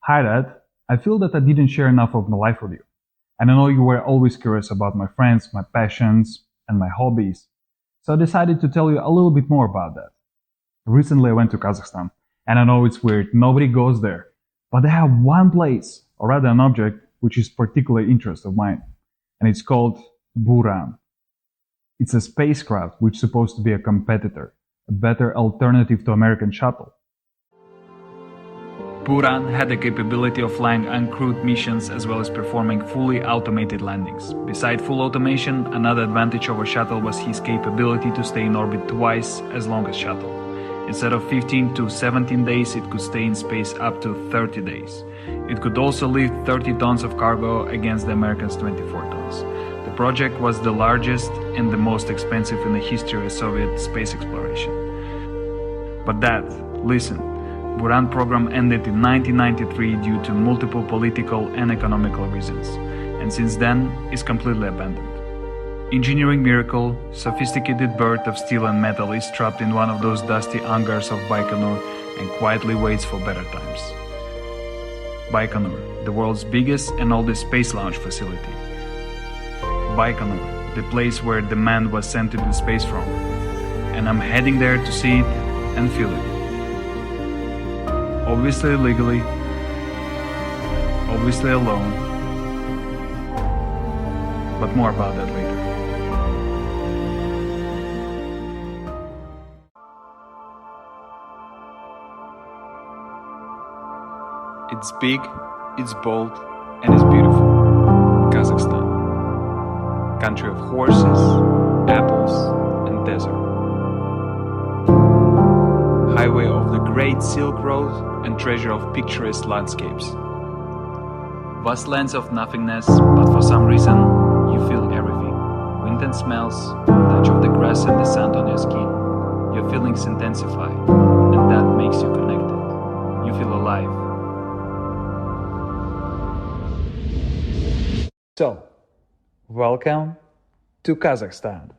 Hi Dad, I feel that I didn't share enough of my life with you. And I know you were always curious about my friends, my passions, and my hobbies. So I decided to tell you a little bit more about that. Recently I went to Kazakhstan, and I know it's weird, nobody goes there. But they have one place, or rather an object, which is particular interest of mine. And it's called Buran. It's a spacecraft which is supposed to be a competitor, a better alternative to American shuttle. Buran had the capability of flying uncrewed missions as well as performing fully automated landings. Beside full automation, another advantage over shuttle was his capability to stay in orbit twice as long as shuttle. Instead of 15 to 17 days, it could stay in space up to 30 days. It could also lift 30 tons of cargo against the Americans' 24 tons. The project was the largest and the most expensive in the history of Soviet space exploration. But Dad, listen. Buran program ended in 1993 due to multiple political and economical reasons, and since then is completely abandoned. Engineering miracle, sophisticated bird of steel and metal is trapped in one of those dusty hangars of Baikonur and quietly waits for better times. Baikonur, the world's biggest and oldest space launch facility. Baikonur, the place where the man was sent into space from. And I'm heading there to see it and feel it. Obviously legally, obviously alone, but more about that later. It's big, it's bold, and it's beautiful. Kazakhstan, country of horses, apples, and desert. Highway of the Great Silk Road and treasure of picturesque landscapes. Vast lands of nothingness, but for some reason you feel everything. Wind and smells, touch of the grass and the sand on your skin. Your feelings intensify, and that makes you connected. You feel alive. So, welcome to Kazakhstan.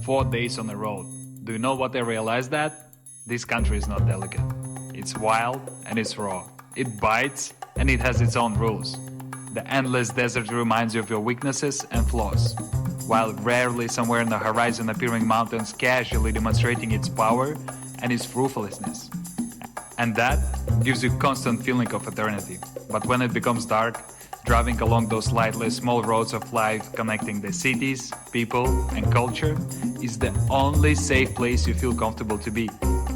Four days on the road. Do you know what I realized that? This country is not delicate. It's wild and it's raw. It bites and it has its own rules. The endless desert reminds you of your weaknesses and flaws, while rarely somewhere on the horizon appearing mountains casually demonstrating its power and its fruitfulness. And that gives you constant feeling of eternity. But when it becomes dark, driving along those lightless small roads of life connecting the cities, people, and culture is the only safe place you feel comfortable to be.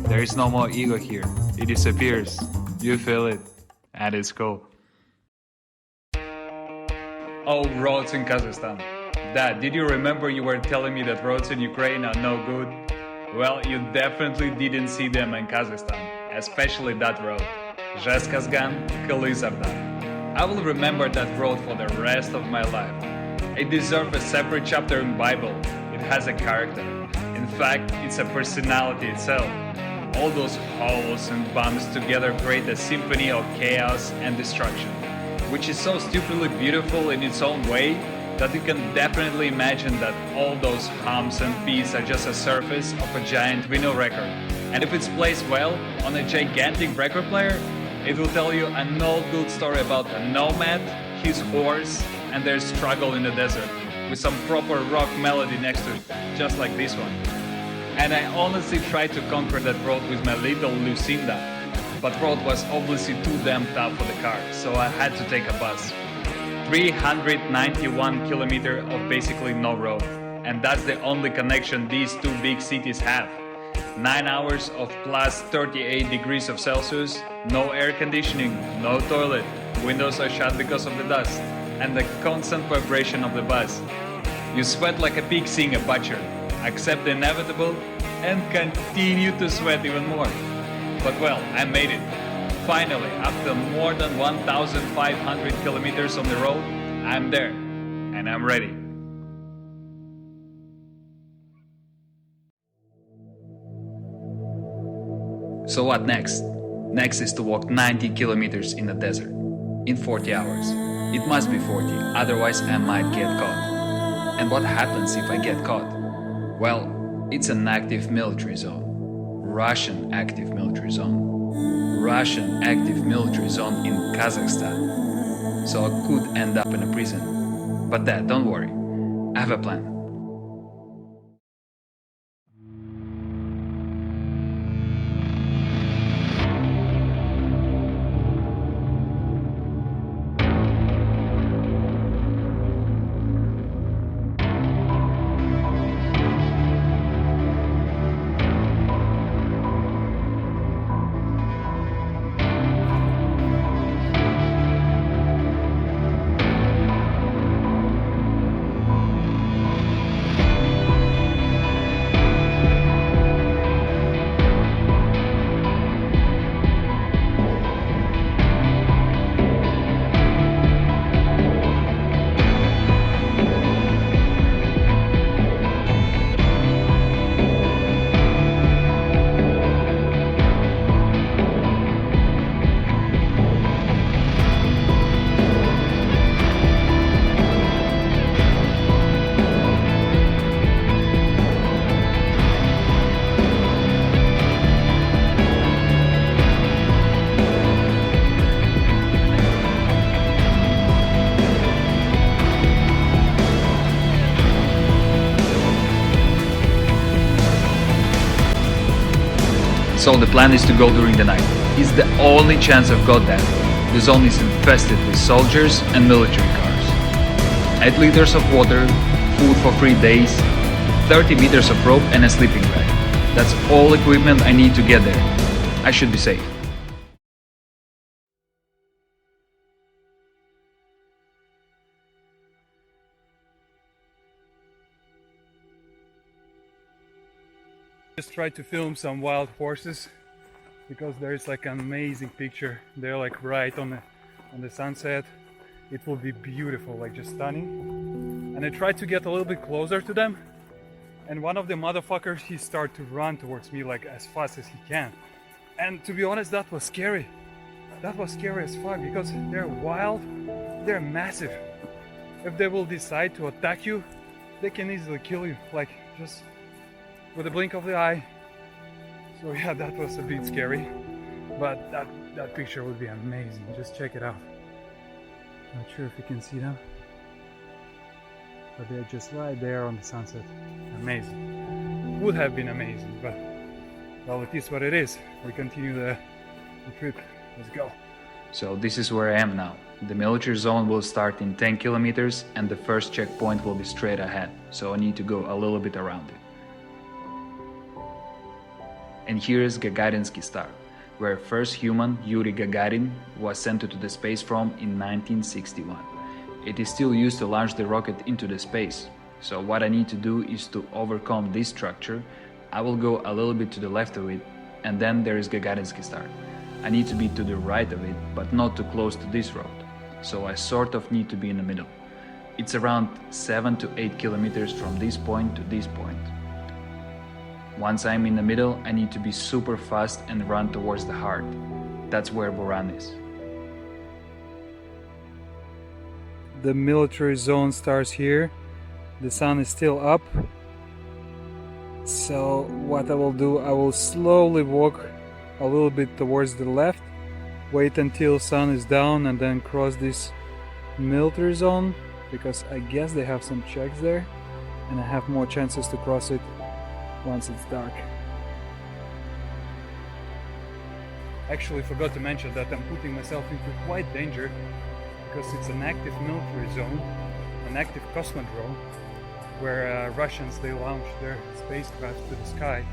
There is no more ego here. It disappears. You feel it. And it's cool. Oh, roads in Kazakhstan. Dad, did you remember you were telling me that roads in Ukraine are no good? Well, you definitely didn't see them in Kazakhstan, especially that road. Kazahstan. I will remember that road for the rest of my life. It deserves a separate chapter in Bible. It has a character. In fact, it's a personality itself. All those holes and bumps together create a symphony of chaos and destruction, which is so stupidly beautiful in its own way that you can definitely imagine that all those humps and peaks are just a surface of a giant vinyl record. And if it's placed well on a gigantic record player, it will tell you an old good story about a nomad, his horse, and their struggle in the desert. with some proper rock melody next to it, just like this one. And I honestly tried to conquer that road with my little Lucinda, but road was obviously too damn tough for the car, so I had to take a bus. 391 kilometers of basically no road, and that's the only connection these two big cities have. 9 hours of plus 38 degrees of Celsius, no air conditioning, no toilet, windows are shut because of the dust, and the constant vibration of the bus. You sweat like a pig seeing a butcher, accept the inevitable, and continue to sweat even more. But well, I made it. Finally, after more than 1,500 kilometers on the road, I'm there, and I'm ready. So what next? Next is to walk 90 kilometers in the desert, in 40 hours. It must be 40, otherwise I might get caught. And what happens if I get caught? Well, it's an active military zone. Russian active military zone. Russian active military zone in Kazakhstan. So I could end up in a prison. But Dad, don't worry. I have a plan. So the plan is to go during the night. It's the only chance I've got that. The zone is infested with soldiers and military cars. 8 liters of water, food for 3 days, 30 meters of rope and a sleeping bag. That's all equipment I need to get there. I should be safe. Just tried to film some wild horses because there is like an amazing picture. They're like right on the sunset. It will be beautiful, like just stunning. And I tried to get a little bit closer to them, and one of the motherfuckers, he started to run towards me like as fast as he can. And to be honest, that was scary. That was scary as fuck because they're wild, they're massive. If they will decide to attack you, they can easily kill you, like just with a blink of the eye. So yeah, that was a bit scary, but that picture would be amazing. Just check it out. Not sure if you can see them, but they're just right there on the sunset. Amazing. Would have been amazing, but well, it is what it is. We continue the trip. Let's go. So this is where I am now. The military zone will start in 10 kilometers and the first checkpoint will be straight ahead, so I need to go a little bit around it. And here is Gagarinsky Star, where first human, Yuri Gagarin, was sent to the space from in 1961. It is still used to launch the rocket into the space, so what I need to do is to overcome this structure. I will go a little bit to the left of it, and then there is Gagarinsky Star. I need to be to the right of it, but not too close to this road, so I sort of need to be in the middle. It's around 7 to 8 kilometers from this point to this point. Once I'm in the middle, I need to be super fast and run towards the heart. That's where Buran is. The military zone starts here. The sun is still up. So what I will do, I will slowly walk a little bit towards the left, wait until sun is down and then cross this military zone because I guess they have some checks there and I have more chances to cross it once it's dark. Actually forgot to mention that I'm putting myself into quite danger because it's an active military zone, an active cosmodrome, where Russians, they launch their spacecraft to the sky,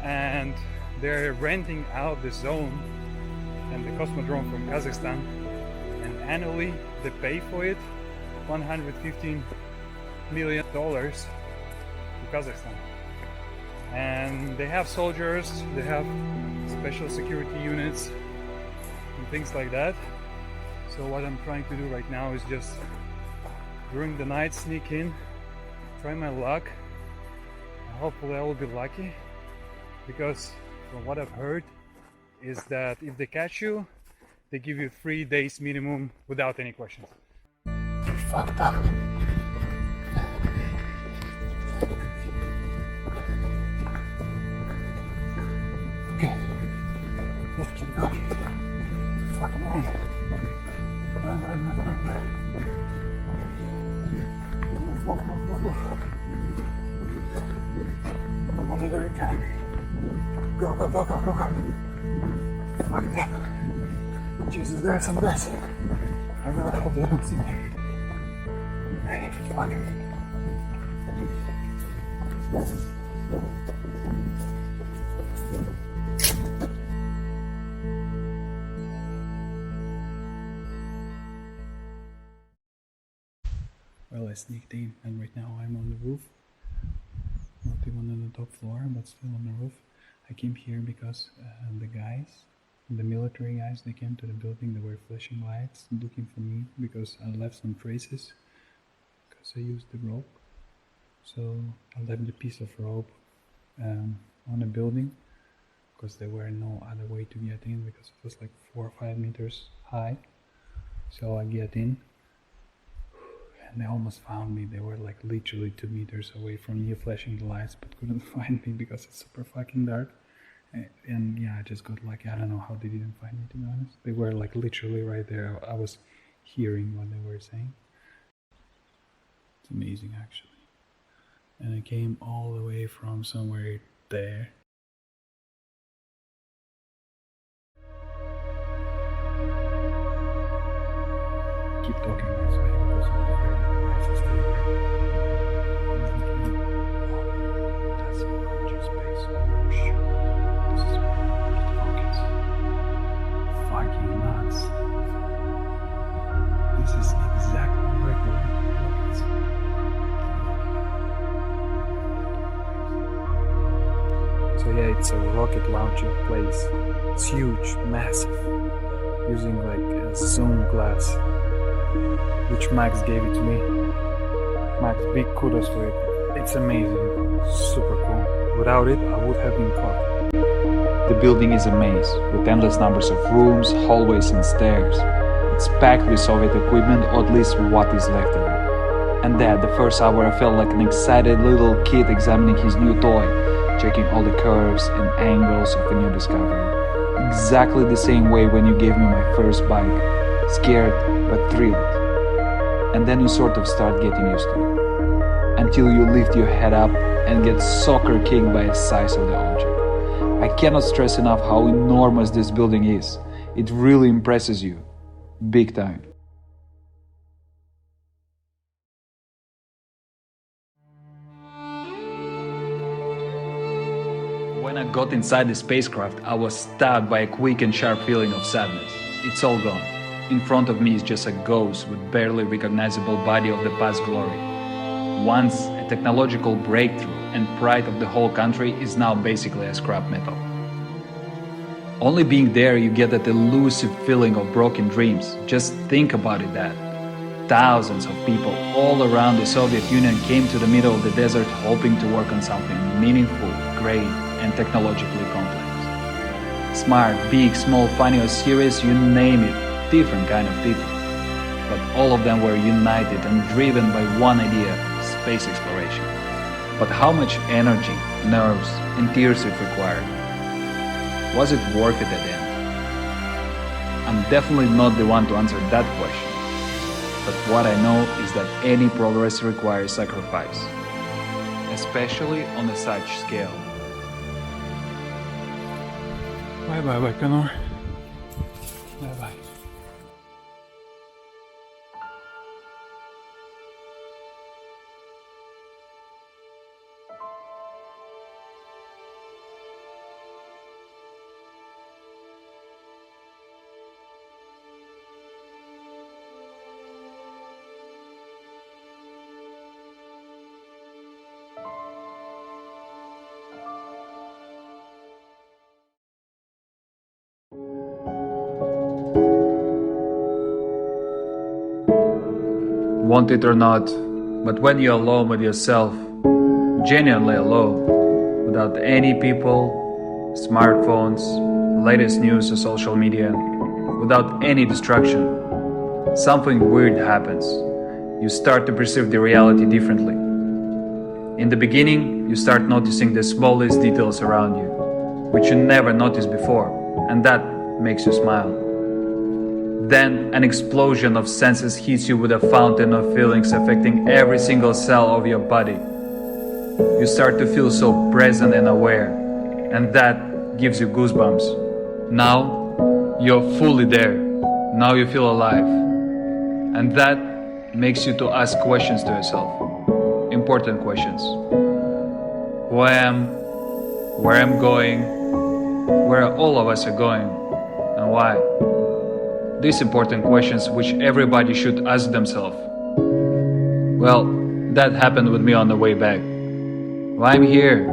and they're renting out the zone and the cosmodrome from Kazakhstan, and annually they pay for it $115 million to Kazakhstan. And they have soldiers, they have special security units and things like that. So what I'm trying to do right now is just during the night sneak in, try my luck, and hopefully I will be lucky, because from what I've heard is that if they catch you, they give you 3 days minimum without any questions. Fucked up. Okay, let's keep going. Fucking run. Run. I'm only very kind. Go. Fuck that. Jesus, there are some beds. I really hope they don't see me. Fuck it. Well, I sneaked in and right now I'm on the roof. Not even on the top floor, but still on the roof. I came here because the guys, the military guys, they came to the building. They were flashing lights looking for me because I left some traces because I used the rope. So I left the piece of rope on the building because there were no other way to get in because it was like 4 or 5 meters high. So I get in. And they almost found me. They were like literally 2 meters away from me flashing the lights, but couldn't find me because it's super fucking dark. And yeah, I just got lucky. I don't know how they didn't find me, to be honest. They were like literally right there. I was hearing what they were saying. It's amazing, actually. And I came all the way from somewhere there. Keep talking this way because I'm afraid that the lights are still there. That's a larger space. Oh, shit. This is rockets. Fucking nuts. This is exactly where the rockets. So yeah, it's a rocket launching place. It's huge, massive, using like a zoom glass, which Max gave it to me. Max, big kudos for it. It's amazing, super cool. Without it, I would have been caught. The building is a maze, with endless numbers of rooms, hallways and stairs. It's packed with Soviet equipment, or at least what is left of it. And that, the first hour, I felt like an excited little kid examining his new toy, checking all the curves and angles of a new discovery. Exactly the same way when you gave me my first bike, scared but thrilled. And then you sort of start getting used to it, until you lift your head up and get soccer kicked by the size of the object. I cannot stress enough how enormous this building is. It really impresses you, big time. When I got inside the spacecraft, I was stabbed by a quick and sharp feeling of sadness. It's all gone. In front of me is just a ghost with barely recognizable body of the past glory. Once a technological breakthrough and pride of the whole country is now basically a scrap metal. Only being there you get that elusive feeling of broken dreams. Just think about it, that. Thousands of people all around the Soviet Union came to the middle of the desert hoping to work on something meaningful, great and technologically complex. Smart, big, small, funny or serious, you name it. Different kind of people, but all of them were united and driven by one idea: space exploration. But how much energy, nerves and tears it required? Was it worth it at the end? I'm definitely not the one to answer that question, but what I know is that any progress requires sacrifice, especially on a such scale. Bye bye, Baikonur. Bye bye. Want it or not, but when you're alone with yourself, genuinely alone, without any people, smartphones, latest news or social media, without any distraction, something weird happens. You start to perceive the reality differently. In the beginning, you start noticing the smallest details around you, which you never noticed before, and that makes you smile. Then an explosion of senses hits you with a fountain of feelings affecting every single cell of your body. You start to feel so present and aware, and that gives you goosebumps. Now you're fully there. Now you feel alive. And that makes you to ask questions to yourself. Important questions. Who I am, where I'm going, where all of us are going, and why. These important questions which everybody should ask themselves. Well, that happened with me on the way back. Why I'm here?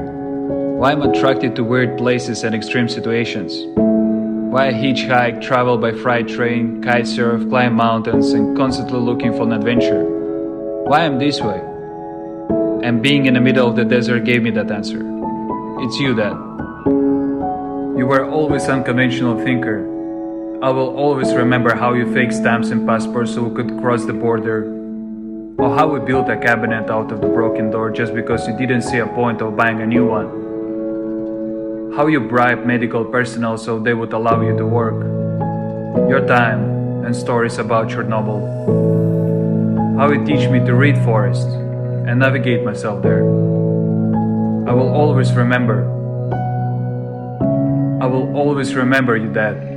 Why I'm attracted to weird places and extreme situations? Why I hitchhike, travel by freight train, kitesurf, climb mountains, and constantly looking for an adventure? Why I'm this way? And being in the middle of the desert gave me that answer. It's you, Dad. You were always an unconventional thinker. I will always remember how you faked stamps and passports so we could cross the border, or how we built a cabinet out of the broken door just because you didn't see a point of buying a new one. How you bribed medical personnel so they would allow you to work. Your time and stories about Chernobyl. How you teach me to read forest and navigate myself there. I will always remember. I will always remember you, Dad.